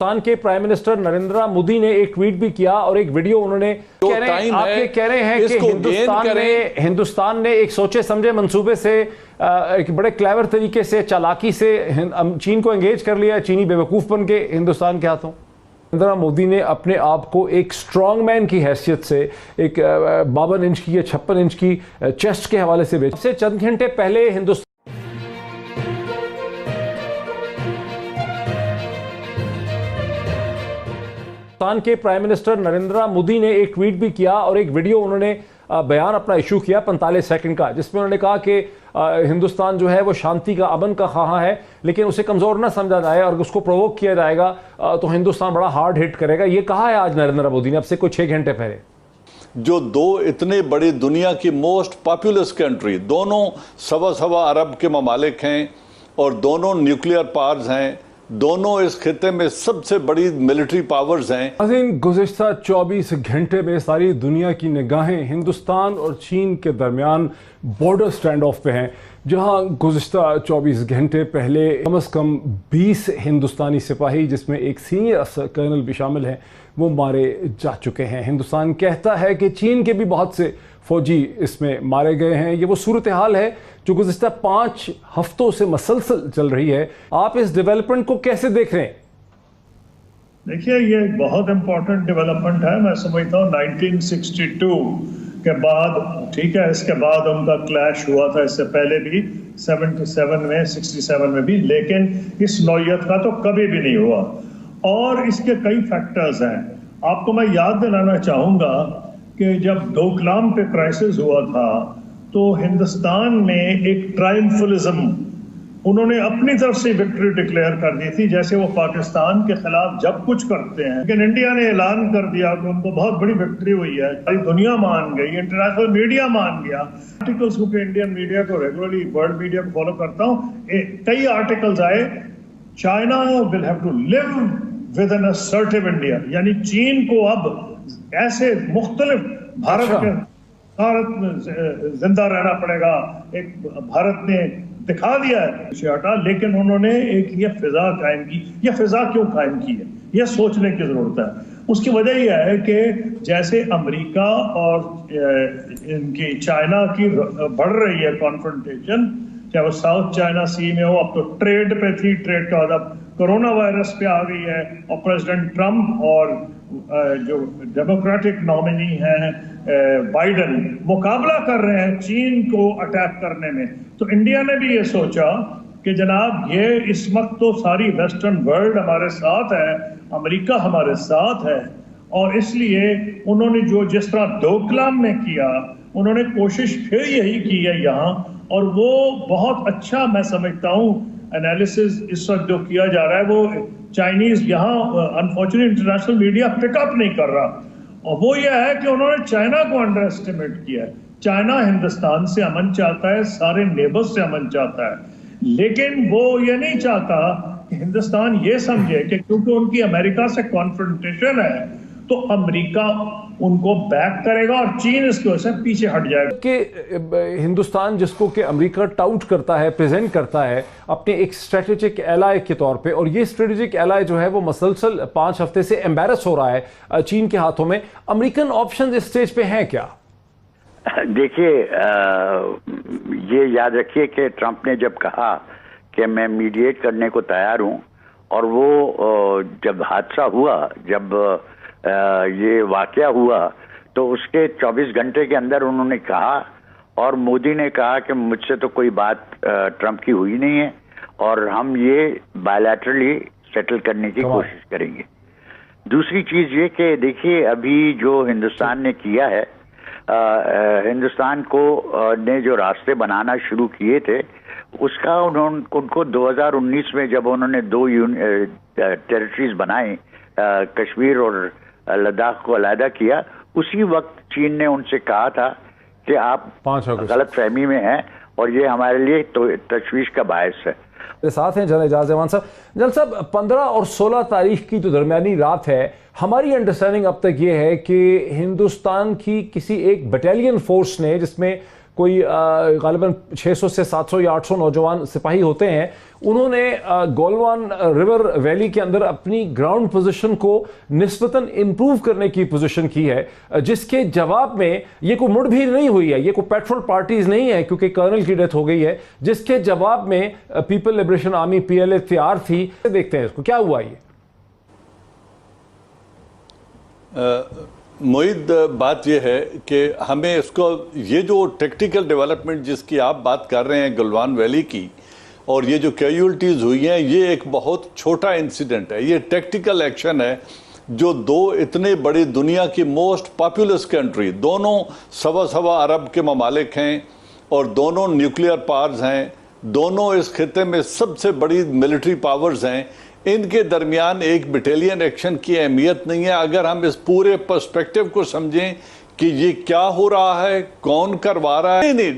पाकिस्तान के prime minister Narendra Modi ने एक ट्वीट भी किया और एक वीडियो उन्होंने कह रहे हैं कि हिंदुस्तान ने एक सोचे समझे मंसूबे से एक बड़े क्लेवर तरीके से चालाकी से चीन को एंगेज कर लिया। चीनी बेवकूफ बन के हिंदुस्तान के हाथों। नरेंद्र मोदी ने अपने आप को एक स्ट्रॉन्ग मैन की हैसियत से एक 52 इंच की या 56 इंच की चेस्ट के हवाले से बेचा। से चंद घंटे पहले हिंदुस्तान के प्राइम मिनिस्टर नरेंद्र मोदी ने एक ट्वीट भी किया और एक वीडियो उन्होंने बयान अपना इशू किया 45 सेकंड का, जिसमें उन्होंने कहा कि हिंदुस्तान जो है वो शांति का, अमन का ख्वाह है, लेकिन उसे कमजोर ना समझा जाए और उसको प्रोवोक किया जाएगा तो हिंदुस्तान बड़ा हार्ड हिट करेगा। ये कहा है आज नरेंद्र मोदी ने, अब से कुछ 6 घंटे पहले। जो दो इतने बड़ी दुनिया की मोस्ट पॉपुलस कंट्री, दोनों सवा अरब के ममालिक हैं और दोनों न्यूक्लियर पावर्स हैं, दोनों इस खिते में सबसे बड़ी मिलिट्री पावर्स हैं। गुज़िश्ता 24 घंटे में सारी दुनिया की निगाहें हिंदुस्तान और चीन के दरमियान बॉर्डर स्टैंड ऑफ पे हैं, जहां गुज़िश्ता 24 घंटे पहले कम से कम 20 हिंदुस्तानी सिपाही, जिसमें एक सीनियर कर्नल भी शामिल हैं, वो मारे जा चुके हैं। हिंदुस्तान कहता है कि चीन के भी बहुत से फौजी इसमें मारे गए हैं। ये वो सूरत हाल है जो गुज़िश्ता 5 हफ्तों से मसलसल चल रही है। आप इस डेवलपमेंट को कैसे देख रहे हैं? देखिए, ये बहुत इंपॉर्टेंट डेवलपमेंट है। मैं समझता हूँ 1962 के बाद, ठीक है, इसके बाद उनका क्लैश हुआ था, इससे पहले भी 77 में, 67 में भी, लेकिन इस नौयत का तो कभी भी नहीं हुआ। और इसके कई फैक्टर्स हैं। आपको मैं याद दिलाना चाहूँगा कि जब डोकलाम पे क्राइसिस हुआ था तो हिंदुस्तान ने एक ट्रायम्फलिज्म, उन्होंने अपनी तरफ से विक्ट्री डिक्लेयर कर दी थी, जैसे वो पाकिस्तान के खिलाफ जब कुछ करते हैं। लेकिन इंडिया ने ऐलान कर दिया कि उनको बहुत बड़ी विक्ट्री हुई है, सारी दुनिया मान गई, इंटरनेशनल मीडिया मान गया। आर्टिकल्स, क्योंकि इंडियन मीडिया को रेगुलरली, वर्ल्ड मीडिया को फॉलो करता हूँ, कई आर्टिकल्स आए, China will have to live with an assertive India, यानी चीन को अब ऐसे मुख्तलिफ भारत में जिंदा रहना पड़ेगा। एक भारत ने दिखा दिया है हटा, लेकिन उन्होंने एक ये फिजा कायम की। ये फिजा क्यों कायम की है, ये सोचने की जरूरत है। उसकी वजह यह है कि जैसे अमेरिका और इनकी चाइना की बढ़ रही है कॉन्फ्रंटेशन, चाहे वो साउथ चाइना सी में हो, अब तो ट्रेड पे थी, ट्रेड के बाद अब कोरोना वायरस पे आ गई है, और प्रेसिडेंट ट्रंप और जो डेमोक्रेटिक नॉमिनी हैं बाइडन मुकाबला कर रहे हैं चीन को अटैक करने में। तो इंडिया ने भी ये सोचा कि जनाब, ये इस वक्त तो सारी वेस्टर्न वर्ल्ड हमारे साथ है, अमेरिका हमारे साथ है, और इसलिए उन्होंने जो जिस तरह डोकलाम में किया, उन्होंने कोशिश फिर यही की है यहाँ, और वो बहुत अच्छा मैं समझता हूँ एनालिसिस इस वक्त जो किया जा रहा है, वो चाइनीज यहाँ अनफॉर्चुनेट इंटरनेशनल मीडिया पिकअप नहीं कर रहा, और वो ये है कि उन्होंने चाइना को अंडर एस्टिमेट किया है। चाइना हिंदुस्तान से अमन चाहता है, सारे नेबर्स से अमन चाहता है, लेकिन वो ये नहीं चाहता कि हिंदुस्तान ये समझे कि क्योंकि उनकी अमेरिका से कॉन्फ्रंटेशन है तो अमेरिका उनको बैक करेगा और चीन इसकी वजह से पीछे हट जाएगा। कि हिंदुस्तान, जिसको कि अमेरिका टाउट करता है, प्रेजेंट करता है अपने एक स्ट्रेटेजिक एलाय के तौर पे, और ये स्ट्रेटेजिक एलाय जो है वो मसलसल 5 हफ्ते से एम्बैरस हो रहा है चीन के हाथों में। अमेरिकन ऑप्शन इस स्टेज पे हैं क्या? देखिए, ये याद रखिए कि ट्रंप ने जब कहा कि मैं मीडिएट करने को तैयार हूं, और वो जब हादसा हुआ, जब ये वाकया हुआ, तो उसके 24 घंटे के अंदर उन्होंने कहा, और मोदी ने कहा कि मुझसे तो कोई बात ट्रंप की हुई नहीं है, और हम ये बायलैटरली सेटल करने की कोशिश करेंगे। दूसरी चीज ये कि देखिए, अभी जो हिंदुस्तान ने किया है, हिंदुस्तान को ने जो रास्ते बनाना शुरू किए थे, उसका उनको 2019 में जब उन्होंने 2 टेरिटरीज बनाई, कश्मीर और लद्दाख को अलहदा किया, उसी वक्त चीन ने उनसे कहा था कि आप गलत फहमी में हैं और ये हमारे लिए तो तशवीश का बायस है। मेरे साथ हैं जनरल एजाज अहमान साहब। जनरल साहब, 15 और 16 तारीख की जो दरमियानी रात है, हमारी अंडरस्टैंडिंग अब तक ये है कि हिंदुस्तान की किसी एक बटालियन फोर्स ने, जिसमें कोई गालिबन 600 से 700 या 800 नौजवान सिपाही होते हैं, उन्होंने गोलवान रिवर वैली के अंदर अपनी ग्राउंड पोजीशन को निस्बतन इंप्रूव करने की पोजीशन की है, जिसके जवाब में ये कोई मुठभेड़ नहीं हुई है, ये कोई पेट्रोल पार्टीज नहीं है क्योंकि कर्नल की डेथ हो गई है, जिसके जवाब में पीपल लिबरेशन आर्मी PLA तैयार थी। देखते हैं इसको क्या हुआ। ये मोहित, बात यह है कि हमें इसको, ये जो टेक्टिकल डेवलपमेंट जिसकी आप बात कर रहे हैं गलवान वैली की, और ये जो कैजुअल्टीज हुई हैं, ये एक बहुत छोटा इंसिडेंट है। ये टेक्टिकल एक्शन है जो दो इतने बड़ी दुनिया की मोस्ट पॉपुलस कंट्री, दोनों सवा अरब के ममालिक हैं और दोनों न्यूक्लियर पावर्स हैं, दोनों इस खिते में सबसे बड़ी मिलिट्री पावर्स हैं, इनके दरमियान एक बटालियन एक्शन की अहमियत नहीं है। अगर हम इस पूरे पर्सपेक्टिव को समझें कि ये क्या हो रहा है, कौन करवा रहा है, नहीं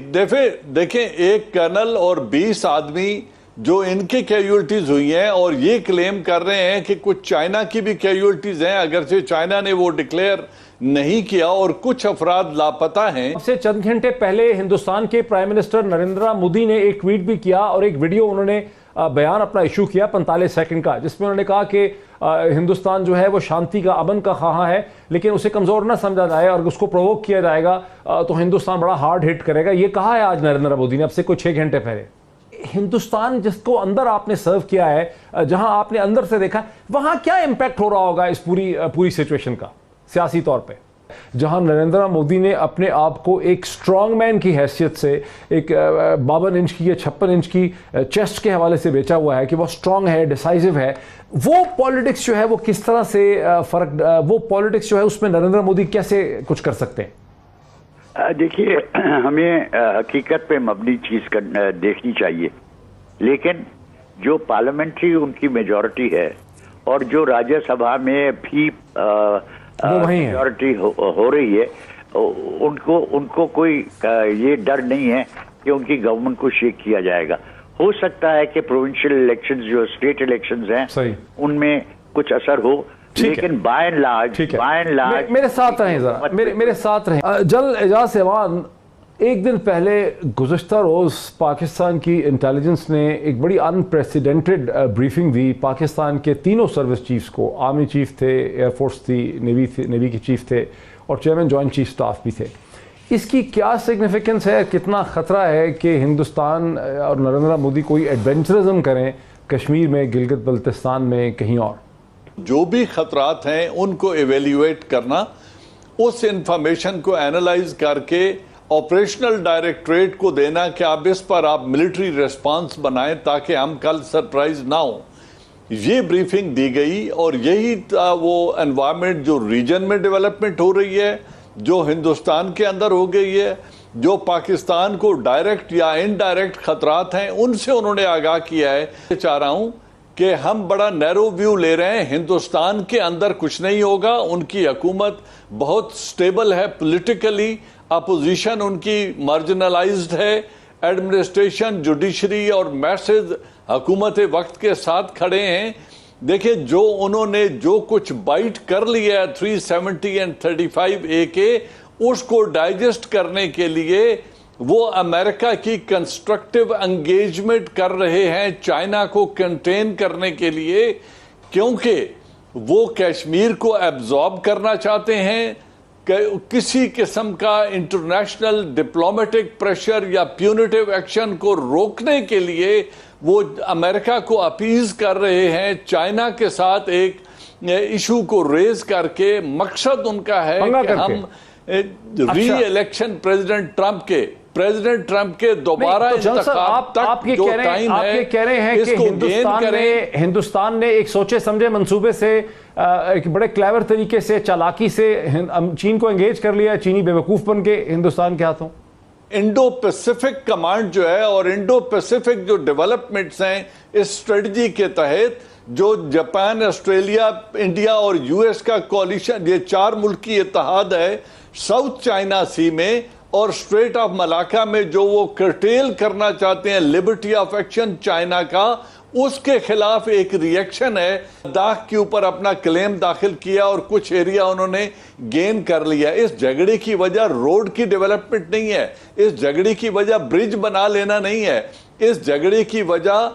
देखें एक कर्नल और 20 आदमी जो इनके कैजुअल्टीज हुई हैं, और ये क्लेम कर रहे हैं कि कुछ चाइना की भी कैजुअल्टीज हैं, अगरचे चाइना ने वो डिक्लेयर नहीं किया, और कुछ अफराद लापता हैं। से चंद घंटे पहले हिंदुस्तान के प्राइम मिनिस्टर नरेंद्र मोदी ने एक ट्वीट भी किया और एक वीडियो उन्होंने बयान अपना इशू किया 45 सेकंड का, जिसमें उन्होंने कहा कि हिंदुस्तान जो है वो शांति का, अमन का ख्वाह है, लेकिन उसे कमजोर ना समझा जाए और उसको प्रोवोक किया जाएगा तो हिंदुस्तान बड़ा हार्ड हिट करेगा। ये कहा है आज नरेंद्र मोदी ने, अब से कुछ 6 घंटे पहले। हिंदुस्तान जिसको अंदर आपने सर्व किया है, जहां आपने अंदर से देखा, वहां क्या इंपैक्ट हो रहा होगा इस पूरी सिचुएशन का सियासी तौर पे, जहां नरेंद्र मोदी ने अपने आप को एक स्ट्रॉन्ग मैन की हैसियत से, एक 52 इंच की या 56 इंच की चेस्ट के हवाले से बेचा हुआ है कि वो स्ट्रॉन्ग है, डिसाइसिव है। वो पॉलिटिक्स जो है वो किस तरह से वो पॉलिटिक्स जो है उसमें नरेंद्र मोदी कैसे कुछ कर सकते हैं? देखिए, हमें हकीकत पे मबनी चीज देखनी चाहिए, लेकिन जो पार्लियामेंट्री उनकी मेजॉरिटी है और जो राज्यसभा में भी मेजॉरिटी हो रही है, उनको कोई ये डर नहीं है कि उनकी गवर्नमेंट को शेक किया जाएगा। हो सकता है कि प्रोविंशियल इलेक्शंस जो स्टेट इलेक्शंस हैं उनमें कुछ असर हो, लेकिन बाय एंड लार्ज मेरे साथ रहें जरा, मेरे साथ रहें। जल एजाज एवान, एक दिन पहले गुज़श्ता रोज़ पाकिस्तान की इंटेलिजेंस ने एक बड़ी अनप्रेसिडेंटेड ब्रीफिंग दी पाकिस्तान के तीनों सर्विस चीफ्स को। आर्मी चीफ थे, एयरफोर्स थी, नेवी के चीफ थे और चेयरमैन जॉइंट चीफ स्टाफ भी थे। इसकी क्या सिग्निफिकेंस है, कितना ख़तरा है कि हिंदुस्तान और नरेंद्र मोदी कोई एडवेंचरिज्म करें कश्मीर में, गिलगित बल्तिस्तान में, कहीं और? जो भी खतरात हैं उनको एवेल्यूएट करना, उस इंफॉर्मेशन को एनालाइज करके ऑपरेशनल डायरेक्टरेट को देना कि आप इस पर आप मिलिट्री रिस्पांस बनाएं ताकि हम कल सरप्राइज ना हो। ये ब्रीफिंग दी गई और यही वो एनवायरनमेंट जो रीजन में डेवलपमेंट हो रही है, जो हिंदुस्तान के अंदर हो गई है, जो पाकिस्तान को डायरेक्ट या इनडायरेक्ट खतरात हैं उनसे उन्होंने आगाह किया है। चाह रहा हूं कि हम बड़ा नैरो व्यू ले रहे हैं, हिंदुस्तान के अंदर कुछ नहीं होगा, उनकी हुकूमत बहुत स्टेबल है पॉलिटिकली, अपोजिशन उनकी मार्जिनलाइज्ड है, एडमिनिस्ट्रेशन, जुडिशरी और मैसेज हुकूमत वक्त के साथ खड़े हैं। देखिए, जो उन्होंने जो कुछ बाइट कर लिया है 370 एंड 35A के, उसको डाइजेस्ट करने के लिए वो अमेरिका की कंस्ट्रक्टिव एंगेजमेंट कर रहे हैं चाइना को कंटेन करने के लिए, क्योंकि वो कश्मीर को एब्जॉर्ब करना चाहते हैं। किसी किस्म का इंटरनेशनल डिप्लोमेटिक प्रेशर या प्यूनिटिव एक्शन को रोकने के लिए वो अमेरिका को अपीज कर रहे हैं, चाइना के साथ एक इशू को रेज करके। मकसद उनका है कि हम री इलेक्शन प्रेसिडेंट ट्रंप के दोबारा इंतखाब तक जो टाइम है, आप कह रहे हैं कि हिंदुस्तान ने एक सोचे समझे मंसूबे से, एक बड़े क्लेवर तरीके से, चालाकी से चीन को एंगेज कर लिया, चीनी बेवकूफ बन के हिंदुस्तान के हाथों। इंडो पैसिफिक कमांड जो है और इंडो पैसिफिक जो डेवलपमेंट्स हैं इस स्ट्रेटजी के तहत, जो जापान, ऑस्ट्रेलिया, इंडिया और यूएस का कोलिशन, ये 4 मुल्क की इत्तेहाद है साउथ चाइना सी में और स्ट्रेट ऑफ मलाका में, जो वो कर्टेल करना चाहते हैं लिबर्टी ऑफ एक्शन चाइना का, उसके खिलाफ एक रिएक्शन है। लद्दाख के ऊपर अपना क्लेम दाखिल किया और कुछ एरिया उन्होंने गेन कर लिया। इस झगड़े की वजह रोड की डेवलपमेंट नहीं है, इस झगड़े की वजह ब्रिज बना लेना नहीं है, इस झगड़े की वजह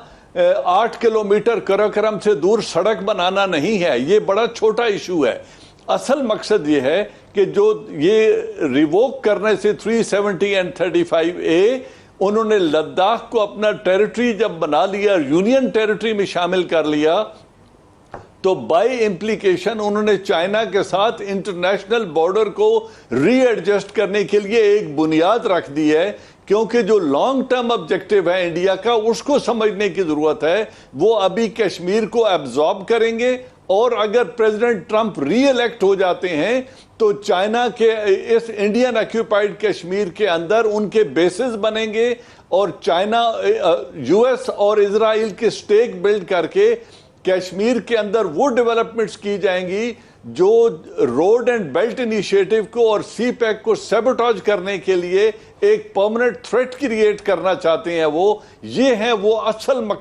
8 किलोमीटर कराकोरम से दूर सड़क बनाना नहीं है। ये बड़ा छोटा इशू है। असल मकसद ये है कि जो ये रिवोक करने से 370 एंड 35A, उन्होंने लद्दाख को अपना टेरिटरी जब बना लिया, यूनियन टेरिटरी में शामिल कर लिया, तो बाय इम्प्लीकेशन उन्होंने चाइना के साथ इंटरनेशनल बॉर्डर को रीएडजस्ट करने के लिए एक बुनियाद रख दी है। क्योंकि जो लॉन्ग टर्म ऑब्जेक्टिव है इंडिया का, उसको समझने की जरूरत है। वो अभी कश्मीर को एब्जॉर्ब करेंगे और अगर प्रेसिडेंट ट्रंप री इलेक्ट हो जाते हैं तो चाइना के इस इंडियन ऑक्यूपाइड कश्मीर के अंदर उनके बेसिस बनेंगे और चाइना यूएस और इजराइल के स्टेक बिल्ड करके कश्मीर के अंदर वो डेवलपमेंट्स की जाएंगी जो रोड एंड बेल्ट इनिशिएटिव को और सी पैक को सैबोटेज करने के लिए एक परमानेंट थ्रेट क्रिएट करना चाहते हैं। वो ये है वो असल मकाम।